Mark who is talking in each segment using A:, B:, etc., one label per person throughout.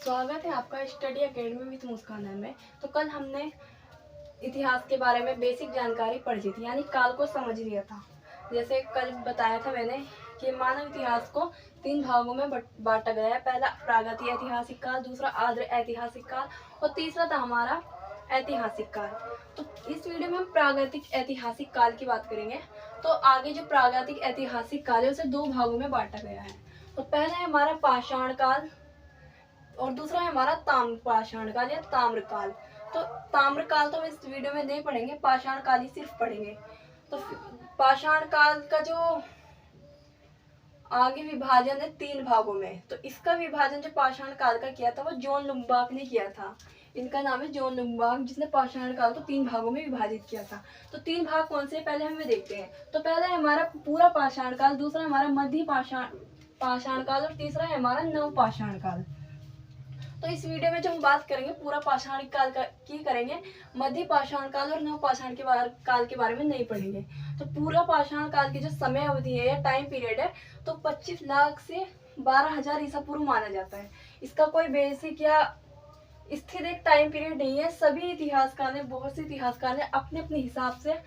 A: स्वागत है आपका स्टडी एकेडमी विद मुस्कान में। तो कल हमने इतिहास के बारे में बेसिक जानकारी पढ़ी थी, यानी काल को समझ लिया था। जैसे कल बताया था मैंने कि मानव इतिहास को 3 भागों में बांटा गया है। पहला प्रागैतिक ऐतिहासिक काल, दूसरा आर्द्र ऐतिहासिक काल और तीसरा था हमारा ऐतिहासिक काल। तो इस वीडियो में हम प्रागैतिक ऐतिहासिक काल की बात करेंगे। तो आगे जो प्रागैतिक ऐतिहासिक काल है उसे 2 भागों में बांटा गया है। तो पहला है हमारा पाषाण काल और दूसरा है हमारा ताम्र पाषाण काल या ताम्र काल। तो ताम्र काल तो हम इस वीडियो में नहीं पढ़ेंगे, पाषाण काल ही सिर्फ पढ़ेंगे। तो पाषाण काल का जो आगे विभाजन है 3 भागों में, तो इसका विभाजन जो पाषाण काल का किया था वो जॉन लुम्बार्ग ने किया था। इनका नाम है जॉन लुम्बार्ग, जिसने पाषाण काल को 3 भागों में विभाजित किया था। तो 3 भाग कौन से पहले हमें देखते हैं। तो पहला है हमारा पूरा पाषाण काल, दूसरा हमारा मध्य पाषाण काल और तीसरा है हमारा नव पाषाण काल। तो इस वीडियो में जो हम बात करेंगे पूरा पाषाण काल की करेंगे, मध्य पाषाण काल और नव पाषाण काल के बारे में नहीं पढ़ेंगे। तो पूरा पाषाण काल की जो समय अवधि है या टाइम पीरियड है तो 25 लाख से 12,000 ईसा पूर्व माना जाता है। इसका कोई बेसिक या स्थिर एक टाइम पीरियड नहीं है। सभी इतिहासकार ने, बहुत से इतिहासकार ने अपने अपने हिसाब से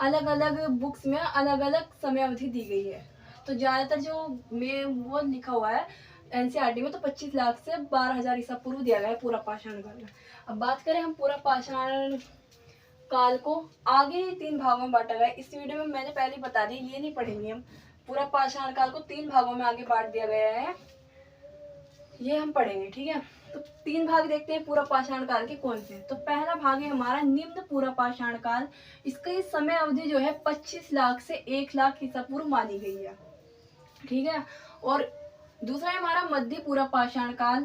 A: अलग अलग बुक्स में अलग अलग समय अवधि दी गई है। तो ज़्यादातर जो में वो लिखा हुआ है एनसीईआरटी में तो 25 लाख से 12,000 ईसा पूर्व दिया गया है पूरा पाषाण काल में। अब बात करें हम पूरा पाषाण काल को आगे ही 3 भागों में बांटा गया है। इस वीडियो में मैंने पहले बता दिया, ये नहीं पढ़ेंगे हम। पूरा पाषाण काल को 3 भागों में आगे बांट दिया गया है, ये हम पढ़ेंगे, ठीक है। तो 3 भाग देखते हैं पूरा पाषाण काल के कौन से। तो पहला भाग है हमारा निम्न पूरा पाषाण काल। इसकी समय अवधि जो है 25 लाख से 1 लाख ईसा पूर्व मानी गई है, ठीक है। और दूसरा है हमारा मध्य पूरा पाषाण काल।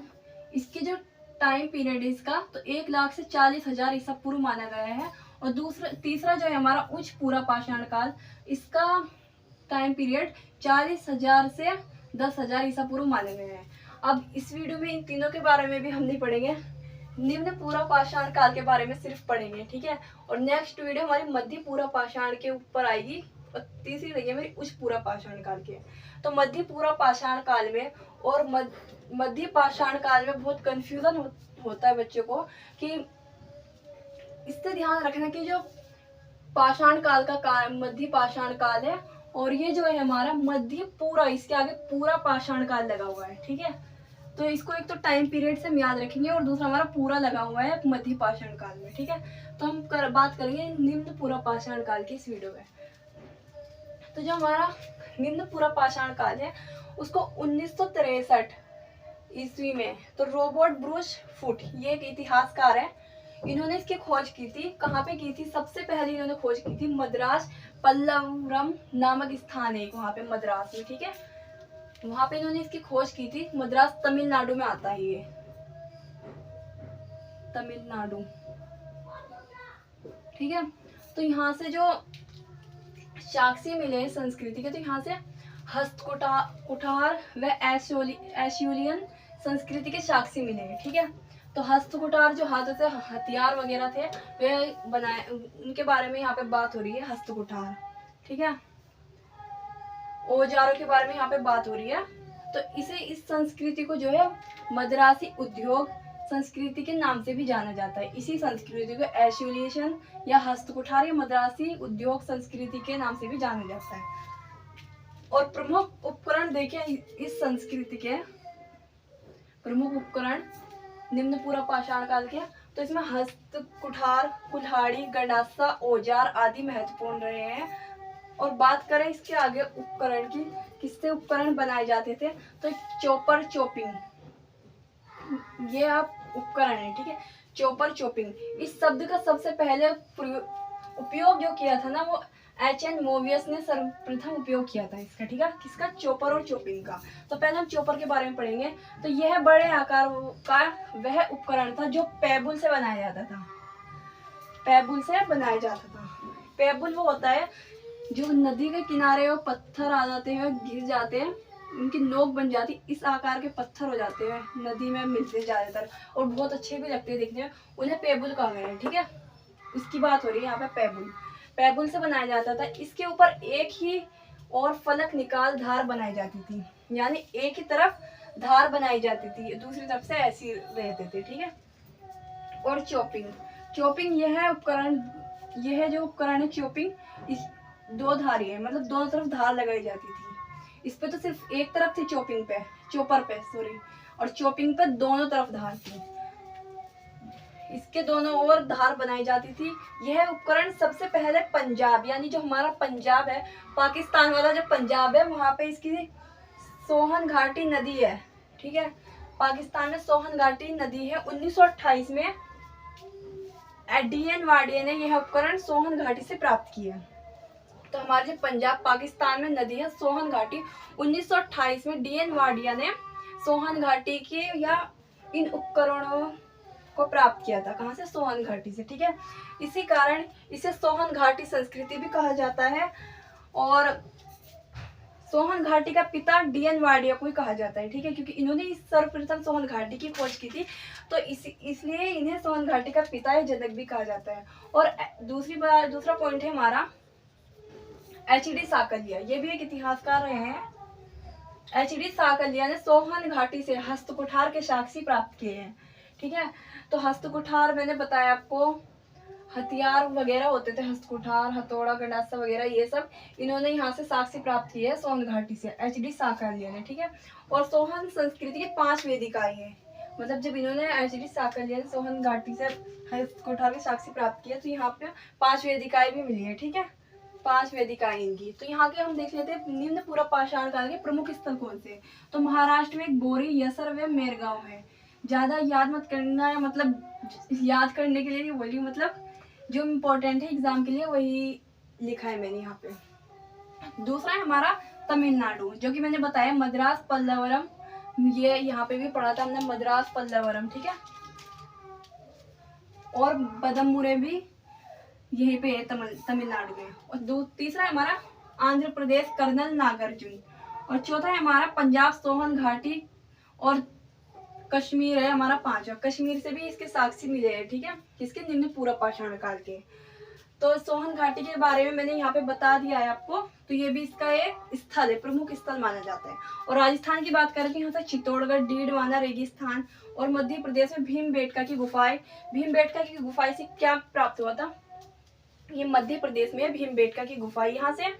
A: इसकी जो टाइम पीरियड है इसका तो 1 लाख से 40,000 ईसा पूर्व माना गया है। और तीसरा जो है हमारा उच्च पूरा पाषाण काल, इसका टाइम पीरियड 40,000 से 10,000 ईसा पूर्व माने गए हैं। अब इस वीडियो में इन तीनों के बारे में भी हम नहीं पढ़ेंगे, निम्न पूरा पाषाण काल के बारे में सिर्फ पढ़ेंगे, ठीक है। और नेक्स्ट वीडियो हमारी मध्य पूरा पाषाण के ऊपर आएगी और तीसरी रही है मेरी उच्च पूरा पाषाण काल के। तो मध्य पूरा पाषाण काल में और मध्य पाषाण काल में बहुत कंफ्यूजन होता है बच्चों को कि इससे ध्यान रखना कि जो पाषाण काल का मध्य पाषाण काल है और ये जो है हमारा मध्य पूरा, इसके आगे पूरा पाषाण काल लगा हुआ है, ठीक है। तो इसको एक तो टाइम पीरियड से याद रखेंगे और दूसरा हमारा पूरा लगा हुआ है मध्य पाषाण काल में, ठीक है। तो हम बात करेंगे निम्न पूरा पाषाण काल की इस वीडियो में। तो जो हमारा निम्न पूरा पाषाण काल है उसको 1963 ईस्वी में तो रॉबर्ट ब्रूस फुट, ये एक इतिहासकार है, इन्होंने इसकी खोज की थी। कहाँ पे की थी? सबसे पहले इन्होंने खोज की थी मद्रास पल्लवरम नामक स्थान है वहाँ पे मद्रास में, ठीक है। वहाँ पे इन्होंने इसकी खोज की थी। मद्रास तमिलनाडु में आता है, ये तमिलनाडु, ठीक है। तो यहाँ से जो साक्ष्य मिले संस्कृति के, तो यहाँ से हस्तकुठार व एशियोलियन संस्कृति के साक्ष्य मिले हैं, ठीक है। तो हस्तकुठार जो हाथों से हथियार वगैरह थे वे बनाए, उनके बारे में यहाँ पे बात हो रही है, हस्तकुठार, ठीक है। औजारों के बारे में यहाँ पे बात हो रही है। तो इस संस्कृति को जो है मद्रासी उद्योग संस्कृति के नाम से भी जाना जाता है। इसी संस्कृति को एशियोलियन या हस्तकुठार या मद्रासी उद्योग संस्कृति के नाम से भी जाना जाता है। और प्रमुख उपकरण देखिए इस संस्कृति के प्रमुख उपकरण निम्न पूरा पाषाण काल के, तो इसमें हस्त कुठार, कुल्हाड़ी, गंडासा, औजार आदि महत्वपूर्ण रहे हैं। और बात करें इसके आगे उपकरण की, किससे उपकरण बनाए जाते थे, तो चॉपर चॉपिंग, ये आप उपकरण है, ठीक है। चॉपर चॉपिंग, इस शब्द का सबसे पहले उपयोग जो किया था ना वो एच.एन. मोवियस ने सर्वप्रथम उपयोग किया था इसका, ठीक है। किसका? चॉपर और चॉपिंग का। तो पहले हम चॉपर के बारे में पढ़ेंगे। तो यह बड़े आकार का वह उपकरण था जो पेबुल से बनाया जाता था। पेबुल से बनाया जाता था। पेबुल वो होता है जो नदी के किनारे और पत्थर आ जाते हैं, गिर जाते हैं, उनकी नोक बन जाती, इस आकार के पत्थर हो जाते हैं, नदी में मिलते हैं ज़्यादातर और बहुत अच्छे भी लगते हैं दिखने में, उन्हें पेबुल कहा गया है, ठीक है। उसकी बात हो रही है यहाँ पे पेबुल। पेबुल से बनाया जाता था। इसके ऊपर एक ही और फलक निकाल धार बनाई जाती थी, यानी एक ही तरफ धार बनाई जाती थी, दूसरी तरफ से ऐसी रहते थे, ठीक है। और चॉपिंग, चॉपिंग यह उपकरण, यह जो उपकरण है चॉपिंग, इस दो धारी है, मतलब दोनों तरफ धार लगाई जाती थी। इस पे तो सिर्फ एक तरफ थी चॉपिंग पे, चॉपर पे सॉरी, और चॉपिंग पे दोनों तरफ धार थी, इसके दोनों ओर धार बनाई जाती थी। यह उपकरण सबसे पहले पंजाब, यानी जो हमारा पंजाब है, पाकिस्तान वाला जो पंजाब है, वहां पे इसकी सोहन घाटी नदी है, ठीक है। पाकिस्तान में सोहन घाटी नदी है। 1928 में डीएन वाडिया ने यह उपकरण सोहन घाटी से प्राप्त किया। तो हमारे जो पंजाब पाकिस्तान में नदी है सोहन घाटी, 1928 में डीएन वाडिया ने सोहन घाटी के या इन उपकरणों को प्राप्त किया था। कहाँ से? सोहन घाटी से, ठीक है। इसी कारण इसे सोहन घाटी संस्कृति भी कहा जाता है, और सोहन घाटी का पिता डीएन वाडिया को ही कहा जाता है, ठीक है, क्योंकि इन्होंने इस सर्वप्रथम सोहन घाटी की खोज की थी, तो इसलिए इन्हें सोहन घाटी का पिता या जनक भी कहा जाता है। और दूसरा पॉइंट है हमारा एचडी साकलिया, ये भी एक इतिहासकार रहे हैं। एचडी साकलिया ने सोहन घाटी से हस्तकुठार के साक्ष्य प्राप्त किए हैं, ठीक है। तो हस्तकुठार मैंने बताया आपको, हथियार वगैरह होते थे, हस्तकुठार, हथौड़ा, गंडासा वगैरह, ये सब इन्होंने यहाँ से साक्ष्य प्राप्त किए हैं सोहन घाटी से, एचडी साकलिया ने, ठीक है। और सोहन संस्कृति की 5 वेदिकाएं हैं, मतलब जब इन्होंने एचडी साकलिया ने सोहन घाटी से हस्तकुठार के साक्ष्य प्राप्त किया, तो यहाँ पे 5 वेदिकाएं भी मिली है, ठीक है, 5 वेदिकाएं इनकी। तो यहाँ के हम देख लेते हैं निम्न पूरा पाषाण काल के प्रमुख स्थल कौन से। तो महाराष्ट्र में एक बोरी, यसर व मेरगांव है। ज्यादा याद मत करना है, मतलब याद करने के लिए नहीं बोली, मतलब जो इम्पोर्टेंट है एग्जाम के लिए वही लिखा है मैंने यहाँ पे। दूसरा है हमारा तमिलनाडु, जो कि मैंने बताया मद्रास पल्लवरम, ये यहाँ पे भी पढ़ा था हमने, मद्रास पल्लवरम, ठीक है। और बदमुरे भी यहीं पे है तमिलनाडु में। और तीसरा है हमारा आंध्र प्रदेश कर्नल नागार्जुन। और चौथा है हमारा पंजाब सोहन घाटी। और कश्मीर है हमारा 5वां, कश्मीर से भी इसके साक्ष्य मिले हैं, ठीक है, किसके? निम्न पूरा पाषाण काल के। तो सोहन घाटी के बारे में मैंने यहाँ पे बता दिया है आपको। तो ये भी इसका एक स्थल है, प्रमुख स्थल माना जाता है। और राजस्थान की बात करें तो यहाँ से चित्तौड़गढ़, डीडवाना रेगिस्तान, और मध्य प्रदेश में भीमबेटका की गुफाएं। भीमबेटका की गुफाएं से क्या प्राप्त हुआ था? ये मध्य प्रदेश में भीमबेटका की गुफा, यहाँ से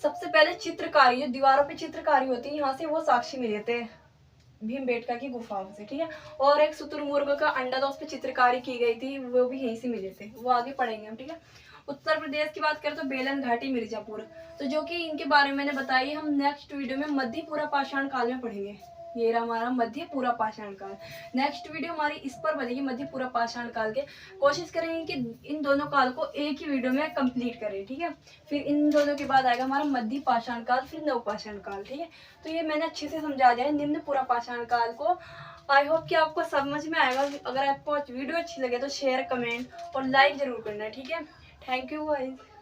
A: सबसे पहले चित्रकारी, जो दीवारों पे चित्रकारी होती है, यहाँ से वो साक्ष्य मिले थे भीमबेटका की गुफाओं से, ठीक है। और एक शुतुरमुर्ग का अंडा था, उस पर चित्रकारी की गई थी, वो भी यहीं से मिले थे, वो आगे पढ़ेंगे हम, ठीक है। उत्तर प्रदेश की बात करें तो बेलन घाटी, मिर्जापुर, तो जो कि इनके बारे में मैंने बताई, हम नेक्स्ट वीडियो में मध्य पूरा पाषाण काल में पढ़ेंगे। ये रहा हमारा मध्य पूरा पाषाण काल। नेक्स्ट वीडियो हमारी इस पर बनेगी, मध्य पूरा पाषाण काल के। कोशिश करेंगे कि इन दोनों काल को एक ही वीडियो में कंप्लीट करें, ठीक है। फिर इन दोनों के बाद आएगा हमारा मध्य पाषाण काल, फिर नव पाषाण काल, ठीक है। तो ये मैंने अच्छे से समझा दिया है निम्न पूरा पाषाण काल को। आई होप कि आपको समझ में आएगा। अगर आपको वीडियो अच्छी लगे तो शेयर, कमेंट और लाइक जरूर करना, ठीक है। Thank you guys.